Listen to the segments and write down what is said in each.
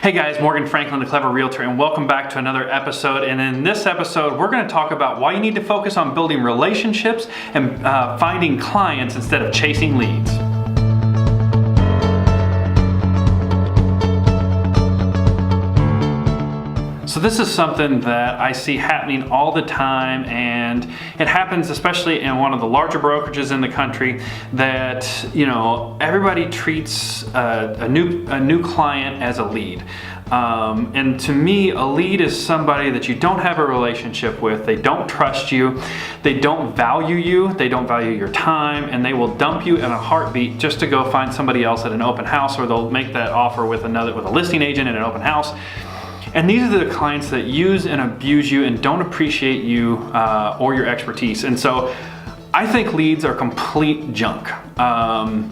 Hey guys, Morgan Franklin, the Clever Realtor, and welcome back to another episode. And in this episode, we're going to talk about why you need to focus on building relationships and finding clients instead of chasing leads. So this is something that I see happening all the time, and it happens especially in one of the larger brokerages in the country that, everybody treats a new client as a lead. And to me, a lead is somebody that you don't have a relationship with. They don't trust you. They don't value you. They don't value your time, and they will dump you in a heartbeat just to go find somebody else at an open house, or they'll make that offer with a listing agent at an open house. And these are the clients that use and abuse you and don't appreciate you or your expertise. And so I think leads are complete junk. Buying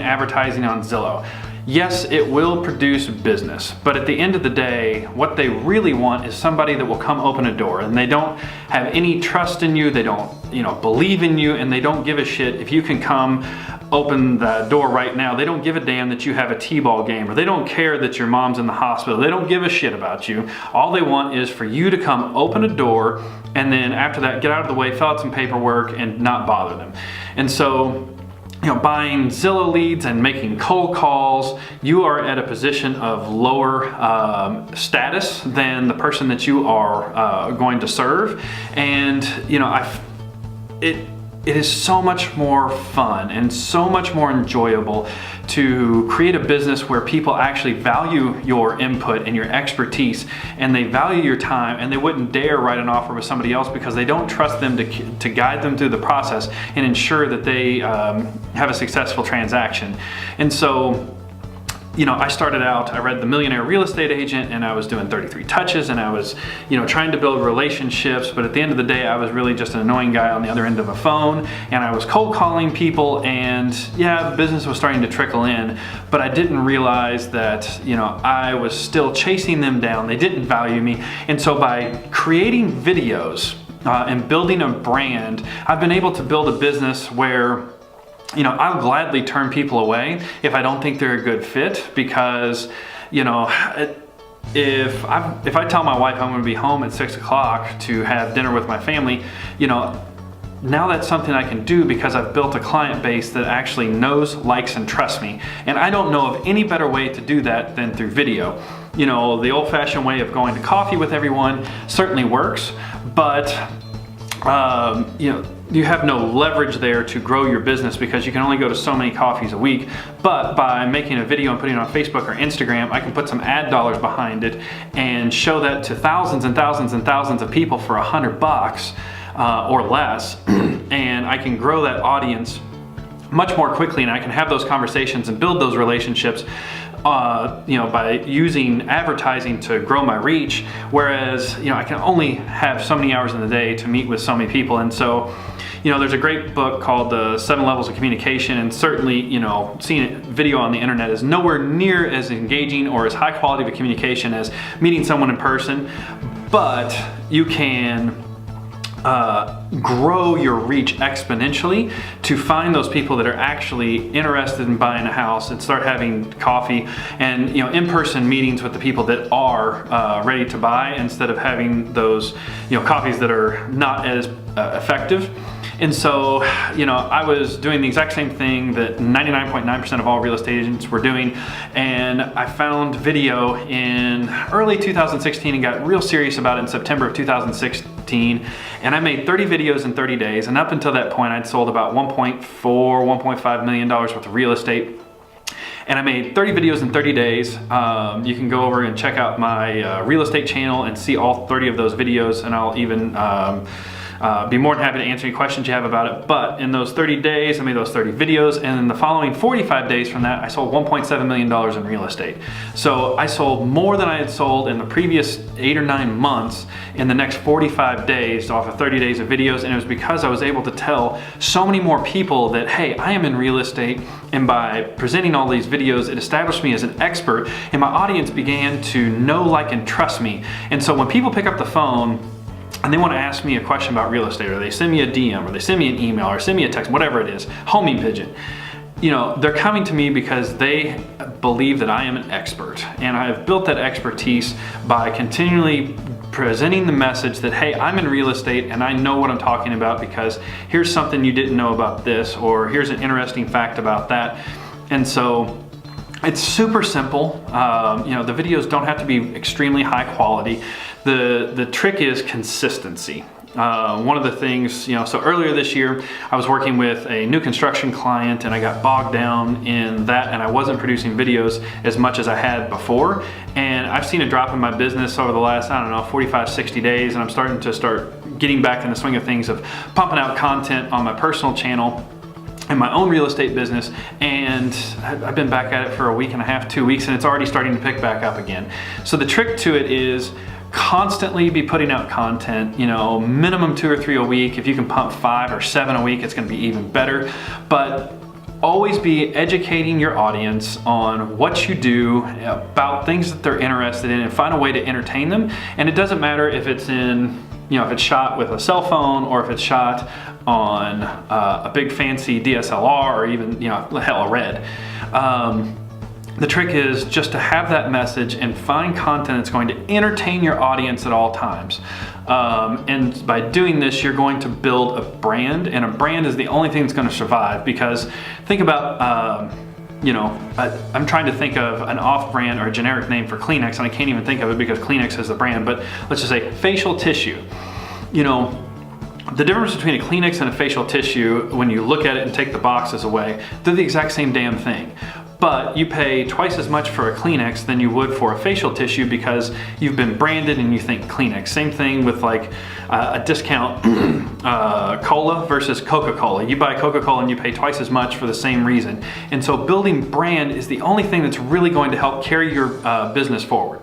advertising on Zillow. Yes, it will produce business, but at the end of the day, what they really want is somebody that will come open a door, and they don't have any trust in you, they don't, believe in you, and they don't give a shit if you can come open the door right now. They don't give a damn that you have a t-ball game, or they don't care that your mom's in the hospital. They don't give a shit about you. All they want is for you to come open a door, and then after that, get out of the way, fill out some paperwork, and not bother them. And so, buying Zillow leads and making cold calls, you are at a position of lower status than the person that you are going to serve. And it is so much more fun and so much more enjoyable to create a business where people actually value your input and your expertise, and they value your time, and they wouldn't dare write an offer with somebody else because they don't trust them to guide them through the process and ensure that they have a successful transaction. And so, I started out, I read The Millionaire Real Estate Agent, and I was doing 33 touches, and I was, trying to build relationships, but at the end of the day, I was really just an annoying guy on the other end of a phone, and I was cold calling people, and yeah, business was starting to trickle in, but I didn't realize that, I was still chasing them down. They didn't value me. And so by creating videos and building a brand, I've been able to build a business where I'll gladly turn people away if I don't think they're a good fit, because, if I tell my wife I'm going to be home at 6 o'clock to have dinner with my family, now that's something I can do because I've built a client base that actually knows, likes, and trusts me. And I don't know of any better way to do that than through video. The old-fashioned way of going to coffee with everyone certainly works, but you have no leverage there to grow your business because you can only go to so many coffees a week. But by making a video and putting it on Facebook or Instagram, I can put some ad dollars behind it and show that to thousands and thousands and thousands of people for $100 or less, and I can grow that audience much more quickly, and I can have those conversations and build those relationships by using advertising to grow my reach, whereas I can only have so many hours in the day to meet with so many people. And so there's a great book called The 7 Levels of Communication, and certainly seeing a video on the internet is nowhere near as engaging or as high quality of a communication as meeting someone in person, but you can grow your reach exponentially to find those people that are actually interested in buying a house and start having coffee and in-person meetings with the people that are ready to buy, instead of having those coffees that are not as effective. And so, I was doing the exact same thing that 99.9% of all real estate agents were doing, and I found video in early 2016 and got real serious about it in September of 2016, and I made 30 videos in 30 days, and up until that point I'd sold about $1.5 million worth of real estate. And I made 30 videos in 30 days. You can go over and check out my real estate channel and see all 30 of those videos, and I'll even be more than happy to answer any questions you have about it. But in those 30 days, I made those 30 videos, and in the following 45 days from that, I sold $1.7 million in real estate. So I sold more than I had sold in the previous 8 or 9 months in the next 45 days off of 30 days of videos, and it was because I was able to tell so many more people that, hey, I am in real estate, and by presenting all these videos, it established me as an expert, and my audience began to know, like, and trust me. And so when people pick up the phone and they want to ask me a question about real estate, or they send me a DM, or they send me an email, or send me a text, whatever it is, homing pigeon, they're coming to me because they believe that I am an expert, and I have built that expertise by continually presenting the message that, hey, I'm in real estate and I know what I'm talking about, because here's something you didn't know about this, or here's an interesting fact about that. And so it's super simple. The videos don't have to be extremely high quality. The trick is consistency. One of the things, so earlier this year, I was working with a new construction client and I got bogged down in that, and I wasn't producing videos as much as I had before. And I've seen a drop in my business over the last, 45, 60 days, and I'm starting to getting back in the swing of things of pumping out content on my personal channel in my own real estate business, and I've been back at it for a week and a half, 2 weeks, and it's already starting to pick back up again. So the trick to it is constantly be putting out content, minimum 2 or 3 a week. If you can pump 5 or 7 a week, it's going to be even better. But always be educating your audience on what you do, about things that they're interested in, and find a way to entertain them. And it doesn't matter if it's if it's shot with a cell phone, or if it's shot on a big fancy DSLR, or even, hell, a RED. The trick is just to have that message and find content that's going to entertain your audience at all times. And by doing this, you're going to build a brand, and a brand is the only thing that's going to survive. Because think about, I'm trying to think of an off-brand or a generic name for Kleenex, and I can't even think of it because Kleenex is the brand, but let's just say facial tissue. The difference between a Kleenex and a facial tissue, when you look at it and take the boxes away, they're the exact same damn thing. But you pay twice as much for a Kleenex than you would for a facial tissue because you've been branded and you think Kleenex. Same thing with like a discount cola versus Coca-Cola. You buy Coca-Cola and you pay twice as much for the same reason. And so building brand is the only thing that's really going to help carry your business forward.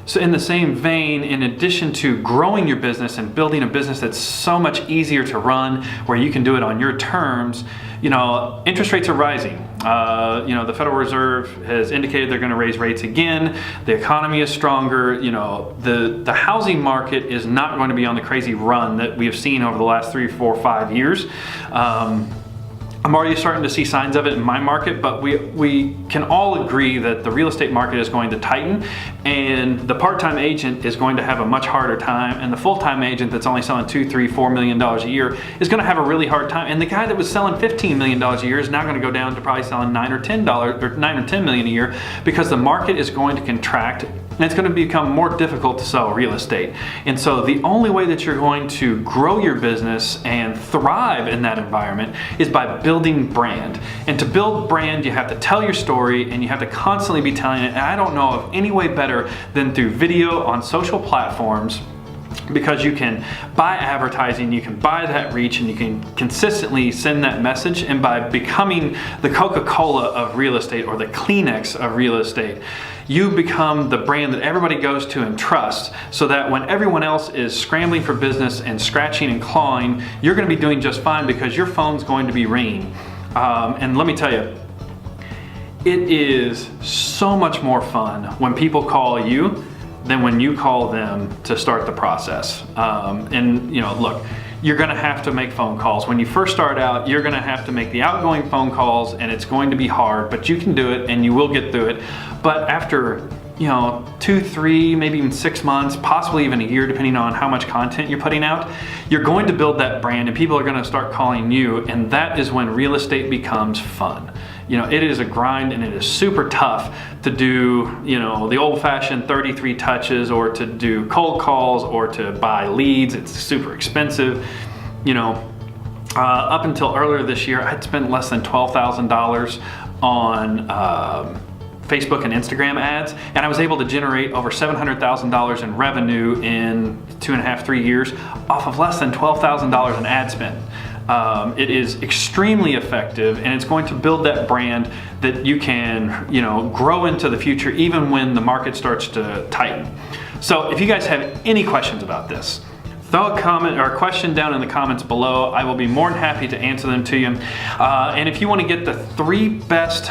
So in the same vein, in addition to growing your business and building a business that's so much easier to run, where you can do it on your terms, interest rates are rising. The Federal Reserve has indicated they're going to raise rates again. The economy is stronger. The housing market is not going to be on the crazy run that we have seen over the last 3, 4, 5 years. I'm already starting to see signs of it in my market, but we can all agree that the real estate market is going to tighten, and the part-time agent is going to have a much harder time, and the full-time agent that's only selling $2, $3, $4 million a year is going to have a really hard time. And the guy that was selling $15 million a year is now going to go down to probably selling $9 or $10 million a year, because the market is going to contract. And it's going to become more difficult to sell real estate. And so the only way that you're going to grow your business and thrive in that environment is by building brand. And to build brand, you have to tell your story, and you have to constantly be telling it. And I don't know of any way better than through video on social platforms, because you can buy advertising, you can buy that reach, and you can consistently send that message. And by becoming the Coca-Cola of real estate, or the Kleenex of real estate, you become the brand that everybody goes to and trusts, so that when everyone else is scrambling for business and scratching and clawing, you're going to be doing just fine, because your phone's going to be ringing. And let me tell you, it is so much more fun when people call you than when you call them to start the process. Look, you're gonna have to make phone calls. When you first start out, you're gonna have to make the outgoing phone calls, and it's going to be hard, but you can do it and you will get through it. But after 2, 3, maybe even 6 months, possibly even a year, depending on how much content you're putting out, you're going to build that brand, and people are gonna start calling you, and that is when real estate becomes fun. It is a grind, and it is super tough to do, the old-fashioned 33 touches, or to do cold calls, or to buy leads. It's super expensive. Up until earlier this year, I'd spent less than $12,000 on Facebook and Instagram ads, and I was able to generate over $700,000 in revenue in 2.5, 3 years off of less than $12,000 in ad spend. It is extremely effective, and it's going to build that brand that you can, grow into the future, even when the market starts to tighten. So if you guys have any questions about this, throw a comment or a question down in the comments below. I will be more than happy to answer them to you. And if you want to get the 3 best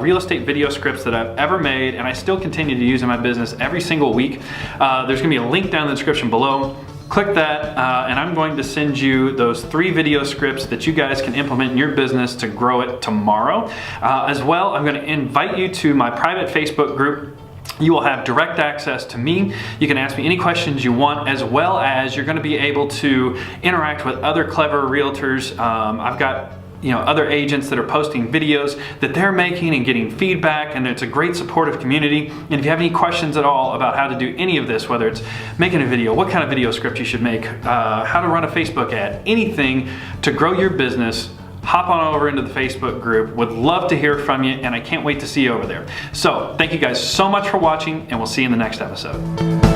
real estate video scripts that I've ever made, and I still continue to use in my business every single week, there's going to be a link down in the description below. click that, and I'm going to send you those 3 video scripts that you guys can implement in your business to grow it tomorrow. As well, I'm going to invite you to my private Facebook group. You will have direct access to me. You can ask me any questions you want, as well as you're going to be able to interact with other clever realtors. I've got other agents that are posting videos that they're making and getting feedback, and it's a great supportive community. And if you have any questions at all about how to do any of this, whether it's making a video, what kind of video script you should make, how to run a Facebook ad, anything to grow your business, hop on over into the Facebook group. Would love to hear from you, and I can't wait to see you over there. So thank you guys so much for watching, and we'll see you in the next episode.